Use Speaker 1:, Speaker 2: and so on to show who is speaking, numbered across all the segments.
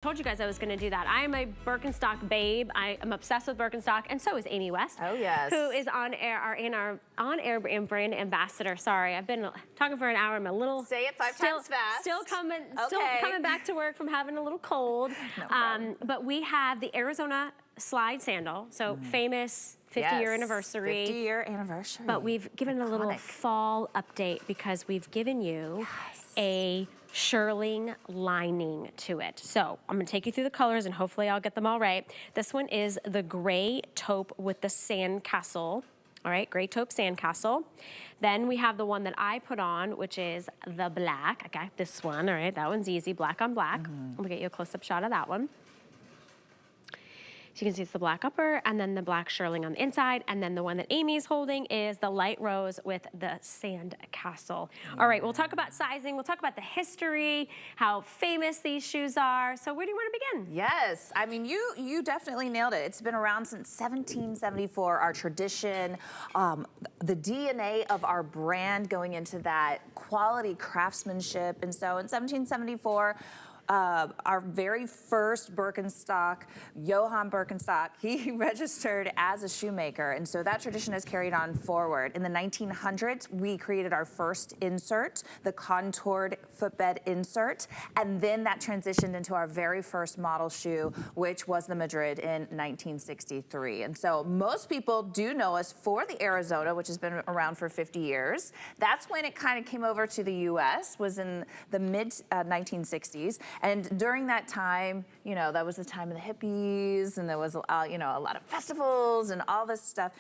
Speaker 1: Told you guys I was going to do that. I am a Birkenstock babe. I am obsessed with Birkenstock, and so is Amy West.
Speaker 2: Oh yes.
Speaker 1: Who is our on-air brand ambassador. Sorry, I've been talking for an hour. I'm a little
Speaker 2: say it five times fast.
Speaker 1: Still coming back to work from having a little cold.
Speaker 2: No
Speaker 1: but we have the Arizona slide sandal. So famous 50-year anniversary.
Speaker 2: 50-year anniversary.
Speaker 1: But we've given a little fall update because we've given you a shearling lining to it. So I'm gonna take you through the colors and hopefully I'll get them all right. This one is the gray taupe with the sandcastle. All right, gray taupe sandcastle. Then we have the one that I put on, which is the black. I got this one, all right, that one's easy, black on black. I'm gonna get you a close-up shot of that one. So you can see it's the black upper and then the black shearling on the inside. And then the one that Amy's holding is the light rose with the sand castle. All right, we'll talk about sizing. We'll talk about the history, how famous these shoes are. So where do you want to begin?
Speaker 2: Yes, I mean, you definitely nailed it. It's been around since 1774, our tradition, the DNA of our brand going into that quality craftsmanship. And so in 1774, our very first Birkenstock, Johann Birkenstock, he registered as a shoemaker. And so that tradition has carried on forward. In the 1900s, we created our first insert, the contoured footbed insert. And then that transitioned into our very first model shoe, which was the Madrid in 1963. And so most people do know us for the Arizona, which has been around for 50 years. That's when it kind of came over to the US, was in the mid 1960s. And during that time, you know, that was the time of the hippies, and there was, you know, a lot of festivals and all this stuff.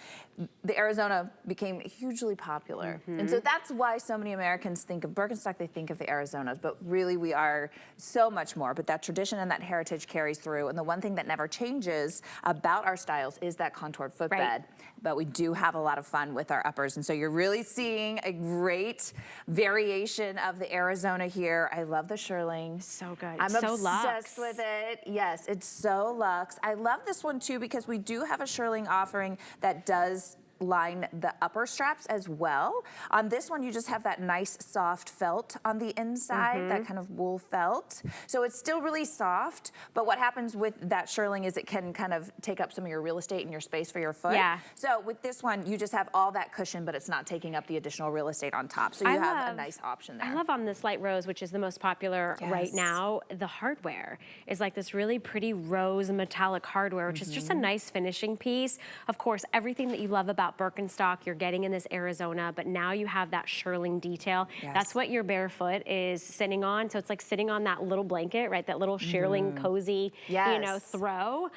Speaker 2: The Arizona became hugely popular. And so that's why so many Americans think of Birkenstock, they think of the Arizonas, but really we are so much more. But that tradition and that heritage carries through. And the one thing that never changes about our styles is that contoured footbed.
Speaker 1: Right.
Speaker 2: But we do have a lot of fun with our uppers. And so you're really seeing a great variation of the Arizona here. I love the shearling.
Speaker 1: So good.
Speaker 2: I'm
Speaker 1: so
Speaker 2: obsessed with it. Yes, it's so luxe. I love this one too because we do have a shearling offering that does line the upper straps as well. On this one, you just have that nice soft felt on the inside, that kind of wool felt. So it's still really soft, but what happens with that shearling is it can kind of take up some of your real estate and your space for your foot.
Speaker 1: Yeah.
Speaker 2: So with this one, you just have all that cushion, but it's not taking up the additional real estate on top. So you have a nice option there.
Speaker 1: I love on this light rose, which is the most popular right now, the hardware is like this really pretty rose metallic hardware, which is just a nice finishing piece. Of course, everything that you love about Birkenstock you're getting in this Arizona, but now you have that shearling detail. That's what your barefoot is sitting on. So it's like sitting on that little blanket, right? That little shearling cozy, you know, throw.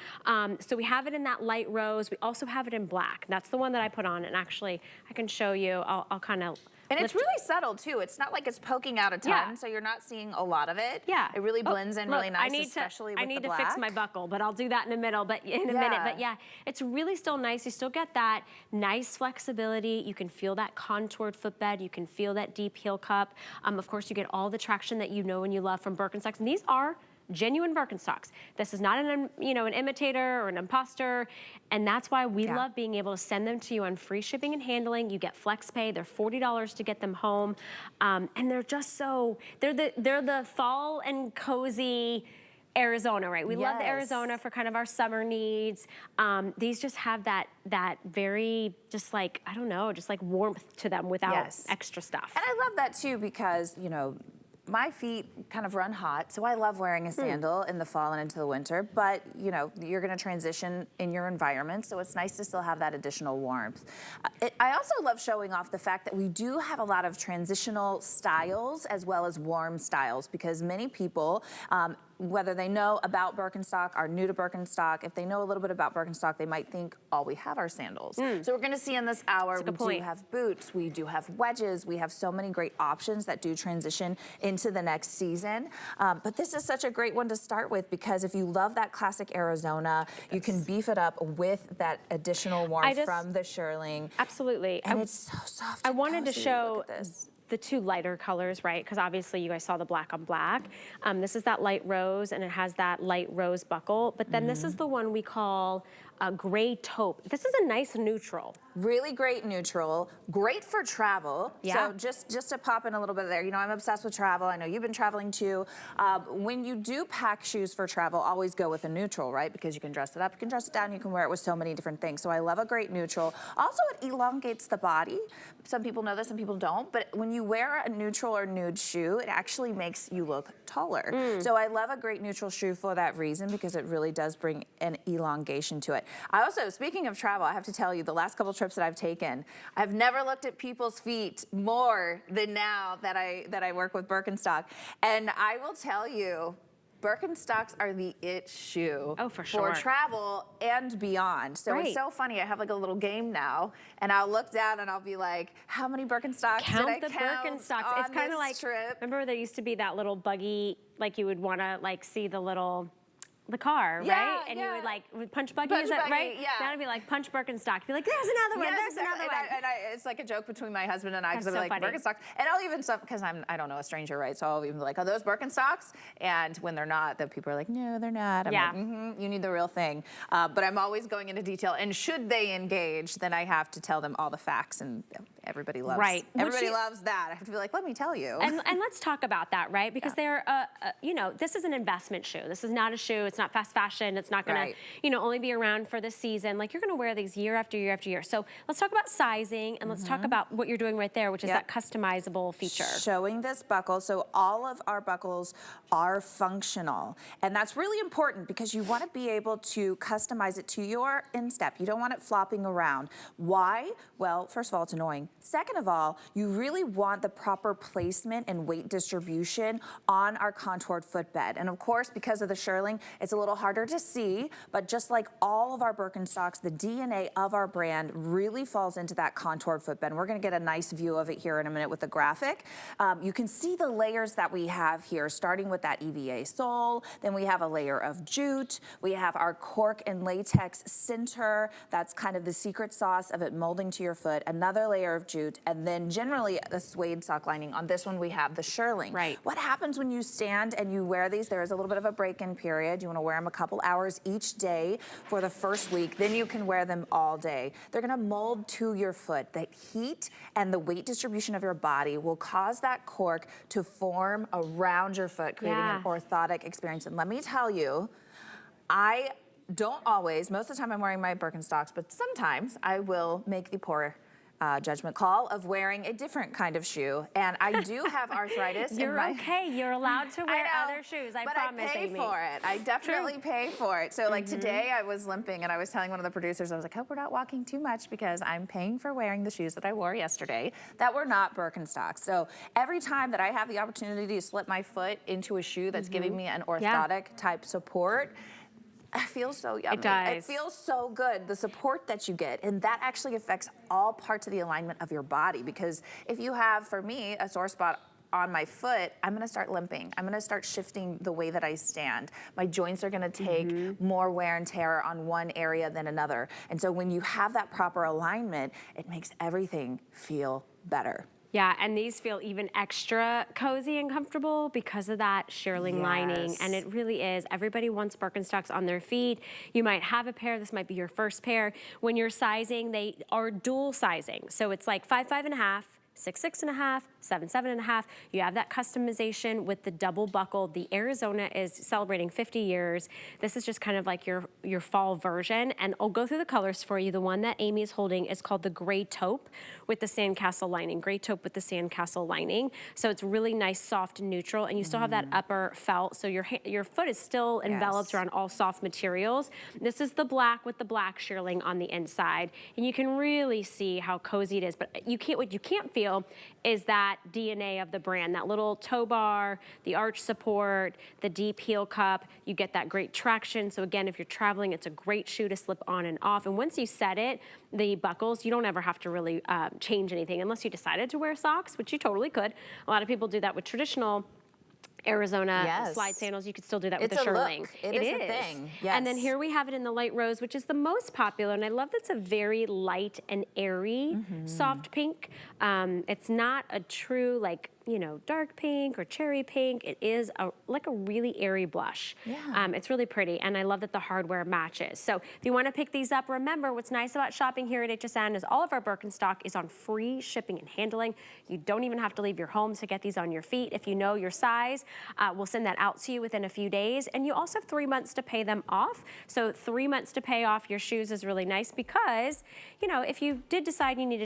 Speaker 1: So we have it in that light rose. We also have it in black. That's the one that I put on, and actually I can show you. I'll kind of.
Speaker 2: And it's really subtle too. It's not like it's poking out a ton, so you're not seeing a lot of it. It really blends in really nice, especially with the black.
Speaker 1: I need to fix my buckle, but I'll do that in a minute. But yeah, it's really still nice. You still get that nice flexibility. You can feel that contoured footbed. You can feel that deep heel cup. Of course, you get all the traction that you know and you love from Birkenstocks, and these are genuine Birkenstocks. This is not an imitator or an imposter, and that's why we love being able to send them to you on free shipping and handling. You get flex pay. They're $40 to get them home, and they're just so they're the fall and cozy Arizona, right? We love the Arizona for kind of our summer needs. These just have that very just like, I don't know, just like warmth to them without extra stuff.
Speaker 2: And I love that too because, you know, my feet kind of run hot, so I love wearing a sandal in the fall and into the winter, but you know, you're gonna transition in your environment, so it's nice to still have that additional warmth. I also love showing off the fact that we do have a lot of transitional styles as well as warm styles because many people, whether they know about Birkenstock, are new to Birkenstock, if they know a little bit about Birkenstock, they might think, all we have are sandals. So we're gonna see in this hour, we do have boots, we do have wedges, we have so many great options that do transition into the next season. But this is such a great one to start with because if you love that classic Arizona, you can beef it up with that additional warmth from the shearling.
Speaker 1: Absolutely.
Speaker 2: And it's so soft.
Speaker 1: I wanted to show the two lighter colors, right? Because obviously you guys saw the black on black. This is that light rose, and it has that light rose buckle. But then this is the one we call gray taupe. This is a nice neutral.
Speaker 2: Really great neutral, great for travel.
Speaker 1: Yeah.
Speaker 2: So just to pop in a little bit there, you know, I'm obsessed with travel. I know you've been traveling too. When you do pack shoes for travel, always go with a neutral, right? Because you can dress it up, you can dress it down, you can wear it with so many different things. So I love a great neutral. Also, it elongates the body. Some people know this, some people don't. But when you wear a neutral or nude shoe, it actually makes you look taller. So I love a great neutral shoe for that reason, because it really does bring an elongation to it. I also, speaking of travel, I have to tell you, the last couple trips that I've taken, I've never looked at people's feet more than now that I work with Birkenstock. And I will tell you, Birkenstocks are the it shoe
Speaker 1: for sure.
Speaker 2: for travel and beyond. So it's so funny. I have like a little game now, and I'll look down and I'll be like, how many Birkenstocks did I count
Speaker 1: Birkenstocks. It's kind of like,
Speaker 2: trip?
Speaker 1: remember there used to be that little buggy, like you would want to like see the car,
Speaker 2: Yeah,
Speaker 1: right? And you would like punch buggy,
Speaker 2: Punch
Speaker 1: is that
Speaker 2: buggy,
Speaker 1: right?
Speaker 2: yeah.
Speaker 1: Now it'd be like punch Birkenstock. Be like, there's another one,
Speaker 2: Yes,
Speaker 1: there's another one.
Speaker 2: And it's like a joke between my husband and I, because
Speaker 1: That's
Speaker 2: I'm
Speaker 1: so
Speaker 2: like,
Speaker 1: funny.
Speaker 2: Birkenstocks. And I'll even, because I don't know a stranger, right? So I'll even be like, are those Birkenstocks? And when they're not, then people are like, no, they're not. I'm like, you need the real thing. But I'm always going into detail. And should they engage, then I have to tell them all the facts, and everybody loves Everybody loves that. I have to be like, let me tell you.
Speaker 1: And let's talk about that, right? Because they're, you know, this is an investment shoe. This is not a shoe. It's not fast fashion. It's not going to, you know, only be around for the season. Like, you're going to wear these year after year after year. So let's talk about sizing, and let's talk about what you're doing right there, which is that customizable feature.
Speaker 2: Showing this buckle. So all of our buckles are functional. And that's really important, because you want to be able to customize it to your instep. You don't want it flopping around. Why? Well, first of all, it's annoying. Second of all, you really want the proper placement and weight distribution on our contoured footbed. And of course, because of the shearling, it's a little harder to see, but just like all of our Birkenstocks, the DNA of our brand really falls into that contoured footbed. And we're going to get a nice view of it here in a minute with the graphic. You can see the layers that we have here, starting with that EVA sole. Then we have a layer of jute. We have our cork and latex center. That's kind of the secret sauce of it molding to your foot. Another layer of jute, and then generally a suede sock lining. On this one, we have the shearling.
Speaker 1: Right.
Speaker 2: What happens when you stand and you wear these? There is a little bit of a break-in period. You want to wear them a couple hours each day for the first week. Then you can wear them all day. They're going to mold to your foot. The heat and the weight distribution of your body will cause that cork to form around your foot, creating an orthotic experience. And let me tell you, I don't always, most of the time I'm wearing my Birkenstocks, but sometimes I will make the poor judgment call of wearing a different kind of shoe. And I do have arthritis.
Speaker 1: You're okay. You're allowed to wear other shoes. I promise,
Speaker 2: I pay
Speaker 1: Amy.
Speaker 2: for it. I definitely pay for it. So like today I was limping, and I was telling one of the producers, I was like, hope we're not walking too much, because I'm paying for wearing the shoes that I wore yesterday that were not Birkenstocks. So every time that I have the opportunity to slip my foot into a shoe that's giving me an orthotic type support, it feels so yummy.
Speaker 1: It does.
Speaker 2: It feels so good, the support that you get. And that actually affects all parts of the alignment of your body. Because if you have, for me, a sore spot on my foot, I'm gonna start limping. I'm gonna start shifting the way that I stand. My joints are gonna take more wear and tear on one area than another. And so when you have that proper alignment, it makes everything feel better.
Speaker 1: Yeah, and these feel even extra cozy and comfortable because of that shearling lining. And it really is. Everybody wants Birkenstocks on their feet. You might have a pair. This might be your first pair. When you're sizing, they are dual sizing. So it's like 5, 5.5, 6, 6.5, 7, 7.5. You have that customization with the double buckle. The Arizona is celebrating 50 years. This is just kind of like your fall version. And I'll go through the colors for you. The one that Amy is holding is called the gray taupe with the sandcastle lining. Gray taupe with the sandcastle lining. So it's really nice, soft, and neutral. And you still have that upper felt. So your foot is still enveloped around all soft materials. This is the black with the black shearling on the inside. And you can really see how cozy it is. But what you can't feel is that DNA of the brand, that little toe bar, the arch support, the deep heel cup. You get that great traction. So again, if you're traveling, it's a great shoe to slip on and off. And once you set it, the buckles, you don't ever have to really change anything unless you decided to wear socks, which you totally could. A lot of people do that with traditional Arizona slide sandals. You could still do that with
Speaker 2: It's
Speaker 1: the
Speaker 2: a look.
Speaker 1: shearling.
Speaker 2: It is a thing.
Speaker 1: And then
Speaker 2: Yes.
Speaker 1: here we have it in the light rose, which is the most popular. And I love that's a very light and airy soft pink. It's not a true like, you know, dark pink or cherry pink. It is like a really airy blush.
Speaker 2: Yeah.
Speaker 1: It's really pretty, and I love that the hardware matches. So if you want to pick these up, remember what's nice about shopping here at HSN is all of our Birkenstock is on free shipping and handling. You don't even have to leave your home to get these on your feet. If you know your size, we'll send that out to you within a few days, and you also have 3 months to pay them off. So 3 months to pay off your shoes is really nice because, you know, if you did decide you needed